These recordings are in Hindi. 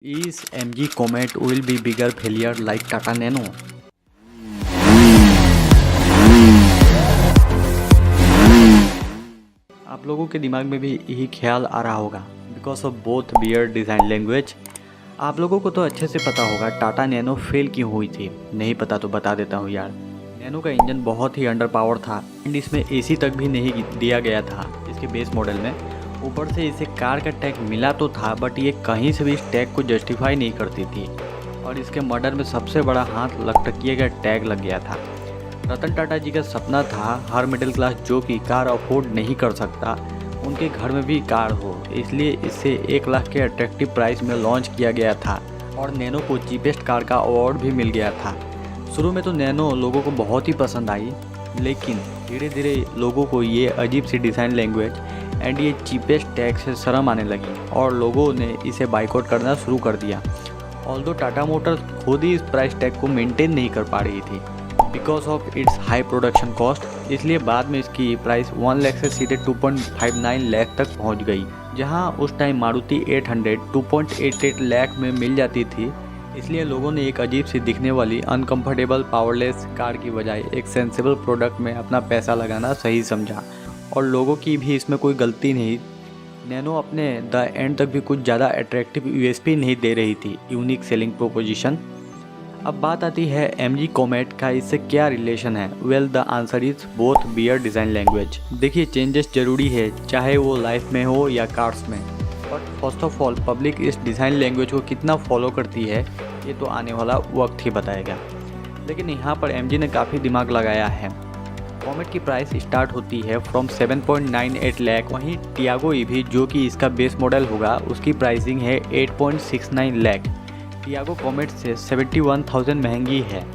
Is MG Comet will be bigger failure like Tata Nano? आप लोगों के दिमाग में भी यही ख्याल आ रहा होगा because of both weird design language. आप लोगों को तो अच्छे से पता होगा टाटा नैनो फेल क्यों हुई थी। नहीं पता तो बता देता हूँ यार। नैनो का इंजन बहुत ही अंडर पावर था एंड इसमें एसी तक भी नहीं दिया गया था इसके बेस मॉडल में। ऊपर से इसे कार का टैग मिला तो था बट ये कहीं से भी इस टैग को जस्टिफाई नहीं करती थी और इसके मॉडल में सबसे बड़ा हाथ लटकिए का टैग लग गया था। रतन टाटा जी का सपना था हर मिडिल क्लास जो कि कार अफोर्ड नहीं कर सकता उनके घर में भी कार हो, इसलिए इसे 1 लाख के अट्रैक्टिव प्राइस में लॉन्च किया गया था और नैनो को चीपेस्ट कार का अवार्ड भी मिल गया था। शुरू में तो नैनो लोगों को बहुत ही पसंद आई, लेकिन धीरे धीरे लोगों को ये अजीब सी डिज़ाइन लैंग्वेज एंड ये चीपेस्ट टैग से शर्म आने लगी और लोगों ने इसे बाइकआउट करना शुरू कर दिया। ऑल्दो टाटा मोटर्स खुद ही इस प्राइस टैग को मेंटेन नहीं कर पा रही थी because of its high production cost, इसलिए बाद में इसकी प्राइस 1 लाख से सीधे 2.59 लाख तक पहुंच गई। जहां उस टाइम मारुति 800 2.88 लाख में मिल जाती थी, इसलिए लोगों ने एक अजीब सी दिखने वाली अनकंफर्टेबल पावरलेस कार की बजाय एक सेंसिबल प्रोडक्ट में अपना पैसा लगाना सही समझा और लोगों की भी इसमें कोई गलती नहीं। नैनो अपने द एंड तक भी कुछ ज़्यादा अट्रैक्टिव यूएसपी नहीं दे रही थी, यूनिक सेलिंग प्रोपोजिशन। अब बात आती है एमजी कोमेट का इससे क्या रिलेशन है। Well the answer is both bear design language. देखिए चेंजेस ज़रूरी है चाहे वो लाइफ में हो या कार्स में, but first of all public इस डिज़ाइन लैंग्वेज को कितना फॉलो करती है ये तो आने वाला वक्त ही बताएगा। लेकिन यहाँ पर एमजी ने काफ़ी दिमाग लगाया है। कॉमेट की प्राइस स्टार्ट होती है फ्रॉम 7.98 लाख, वहीं टियागो ईवी जो कि इसका बेस मॉडल होगा उसकी प्राइसिंग है 8.69 लाख। टियागो कॉमेट से 71,000 महंगी है।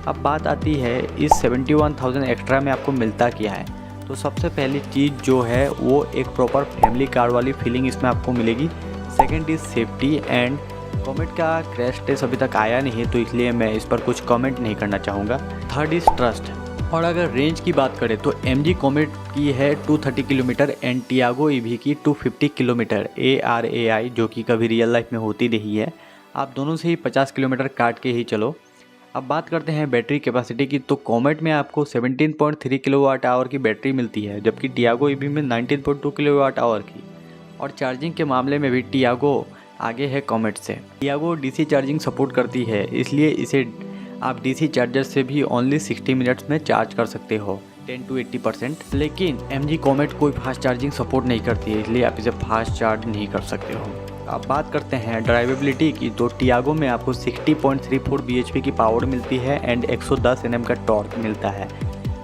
अब बात आती है इस 71,000 एक्स्ट्रा में आपको मिलता क्या है। तो सबसे पहली चीज़ जो है वो एक प्रॉपर फैमिली कार वाली फीलिंग इसमें आपको मिलेगी। Second is safety and comet का क्रैश टेस्ट अभी तक आया नहीं है तो इसलिए मैं इस पर कुछ कमेंट नहीं करना चाहूँगा। Third is trust. और अगर रेंज की बात करें तो एमजी कॉमेट की है 230 किलोमीटर एंड टियागो ईवी की 250 किलोमीटर ARAI जो कि कभी रियल लाइफ में होती नहीं है। आप दोनों से ही 50 किलोमीटर काट के ही चलो। अब बात करते हैं बैटरी कैपेसिटी की, तो कॉमेट में आपको 17.3 किलोवाट आवर की बैटरी मिलती है जबकि टियागो ईवी में 19.2 किलोवाट आवर की। और चार्जिंग के मामले में भी टियागो आगे है कॉमेट से। टियागो डीसी चार्जिंग सपोर्ट करती है, इसलिए इसे आप डीसी चार्जर से भी ओनली 60 मिनट्स में चार्ज कर सकते हो 10 to 80%। लेकिन एमजी कॉमेट कोई फास्ट चार्जिंग सपोर्ट नहीं करती है, इसलिए आप इसे फास्ट चार्ज नहीं कर सकते हो। अब बात करते हैं ड्राइवेबिलिटी की, तो टियागो में आपको 60.34 bhp की पावर मिलती है एंड 110 Nm का टॉर्क मिलता है,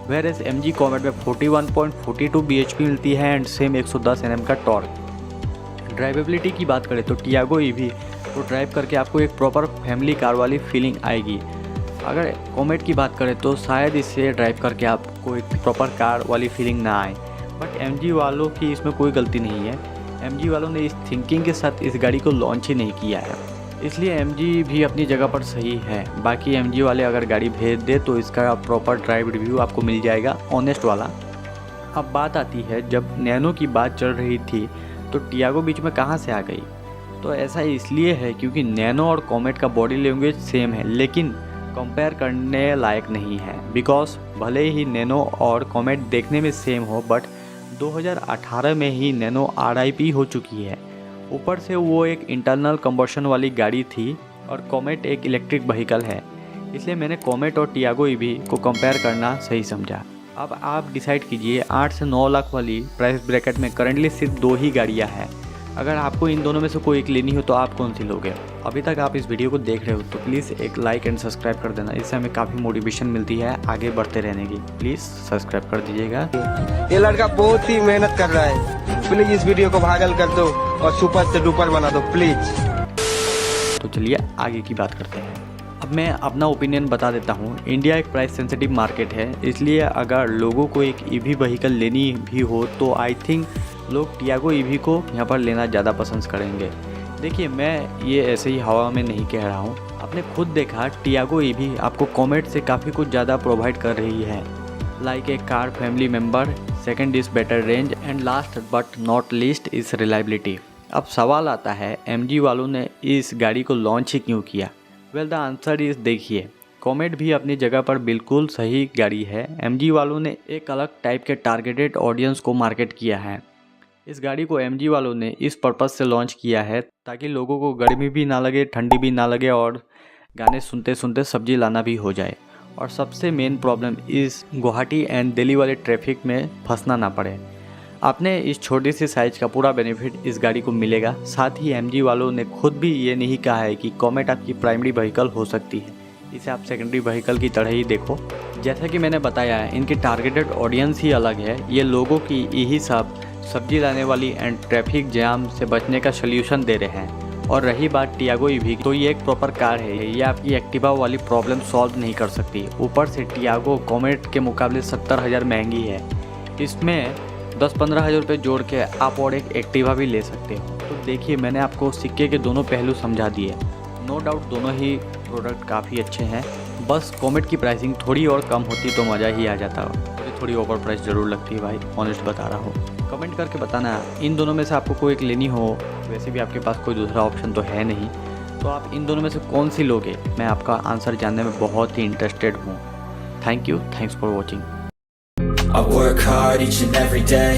वेयर एज एमजी कॉमेट में 41.42 bhp मिलती है एंड सेम 110 Nm का टॉर्क। ड्राइवेबिलिटी की बात करें तो टियागो ईवी को ड्राइव करके आपको एक प्रॉपर फैमिली कार वाली फीलिंग आएगी। अगर कॉमेट की बात करें तो शायद इसे ड्राइव करके आपको एक प्रॉपर कार वाली फीलिंग ना आए, बट एमजी वालों की इसमें कोई गलती नहीं है। एमजी वालों ने इस थिंकिंग के साथ इस गाड़ी को लॉन्च ही नहीं किया है, इसलिए एमजी भी अपनी जगह पर सही है। बाकी एमजी वाले अगर गाड़ी भेज दे तो इसका प्रॉपर ड्राइव रिव्यू आपको मिल जाएगा, ऑनेस्ट वाला। अब बात आती है जब नैनो की बात चल रही थी तो टियागो बीच में कहाँ से आ गई। तो ऐसा इसलिए है क्योंकि नैनो और कॉमेट का बॉडी लैंग्वेज सेम है लेकिन कंपेयर करने लायक नहीं है। बिकॉज भले ही नैनो और कॉमेट देखने में सेम हो बट 2018 में ही नैनो RIP हो चुकी है। ऊपर से वो एक इंटरनल कंबशन वाली गाड़ी थी और कॉमेट एक इलेक्ट्रिक व्हीकल है, इसलिए मैंने कॉमेट और टियागो ईवी को कंपेयर करना सही समझा। अब आप डिसाइड कीजिए 8 से 9 लाख वाली प्राइस ब्रैकेट में करंटली सिर्फ 2 ही गाड़ियाँ हैं। अगर आपको इन दोनों में से कोई एक लेनी हो तो आप कौन सी लोगे। अभी तक आप इस वीडियो को देख रहे हो तो प्लीज़ एक लाइक एंड सब्सक्राइब कर देना, इससे हमें काफ़ी मोटिवेशन मिलती है आगे बढ़ते रहने की। प्लीज़ सब्सक्राइब कर दीजिएगा। ये लड़का बहुत ही मेहनत कर रहा है, प्लीज इस वीडियो को वायरल कर दो और सुपर से डुपर बना दो प्लीज। तो चलिए आगे की बात करते हैं। अब मैं अपना ओपिनियन बता देता हूँ। इंडिया एक प्राइस सेंसिटिव मार्केट है, इसलिए अगर लोगों को एक ईवी व्हीकल लेनी भी हो तो आई थिंक लोग टियागो ईवी को यहाँ पर लेना ज़्यादा पसंद करेंगे। देखिए मैं ये ऐसे ही हवा में नहीं कह रहा हूँ, आपने खुद देखा टियागो ईवी आपको कॉमेट से काफ़ी कुछ ज़्यादा प्रोवाइड कर रही है, like a car family member. Second is better range and last but not least is reliability. अब सवाल आता है MG वालों ने इस गाड़ी को लॉन्च ही क्यों किया। वेल द आंसर इज, देखिए कॉमेट भी अपनी जगह पर बिल्कुल सही गाड़ी है। MG वालों ने एक अलग टाइप के टारगेटेड ऑडियंस को मार्केट किया है। इस गाड़ी को MG वालों ने इस पर्पज़ से लॉन्च किया है ताकि लोगों को गर्मी भी ना लगे, ठंडी भी ना लगे और गाने सुनते सुनते सब्जी लाना भी हो जाए। और सबसे मेन प्रॉब्लम इस गुवाहाटी एंड दिल्ली वाले ट्रैफिक में फंसना ना पड़े। आपने इस छोटी सी साइज़ का पूरा बेनिफिट इस गाड़ी को मिलेगा। साथ ही MG वालों ने खुद भी ये नहीं कहा है कि कॉमेट आपकी प्राइमरी व्हीकल हो सकती है, इसे आप सेकेंडरी व्हीकल की तरह ही देखो। जैसा कि मैंने बताया है, इनकी टारगेटेड ऑडियंस ही अलग है। ये लोगों की यही सब सब्जी लाने वाली एंड ट्रैफिक जैम से बचने का सल्यूशन दे रहे हैं। और रही बात टियागो ईवी, तो ये एक प्रॉपर कार है, ये आपकी एक्टिवा वाली प्रॉब्लम सॉल्व नहीं कर सकती। ऊपर से टियागो कॉमेट के मुकाबले 70,000 महंगी है। इसमें 10-15 हज़ार रुपये जोड़ के आप और एक एक्टिवा भी ले सकते हो। तो देखिए, मैंने आपको सिक्के के दोनों पहलू समझा दिए। नो डाउट दोनों ही प्रोडक्ट काफ़ी अच्छे हैं, बस कॉमेट की प्राइसिंग थोड़ी और कम होती तो मज़ा ही आ जाता। मुझे थोड़ी ओवर प्राइस ज़रूर लगती है भाई, ऑनेस्ट बता रहा हूँ। कमेंट करके बताना इन दोनों में से आपको कोई एक लेनी हो। वैसे भी आपके पास कोई दूसरा ऑप्शन तो है नहीं, तो आप इन दोनों में से कौन सी लोगे, मैं आपका आंसर जानने में बहुत ही इंटरेस्टेड हूँ। Thank you, thanks for watching. I work hard each and every day.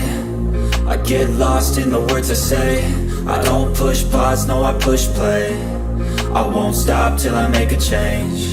I get lost in the words I say. I don't push pause, no I push play. I won't stop till I make a change.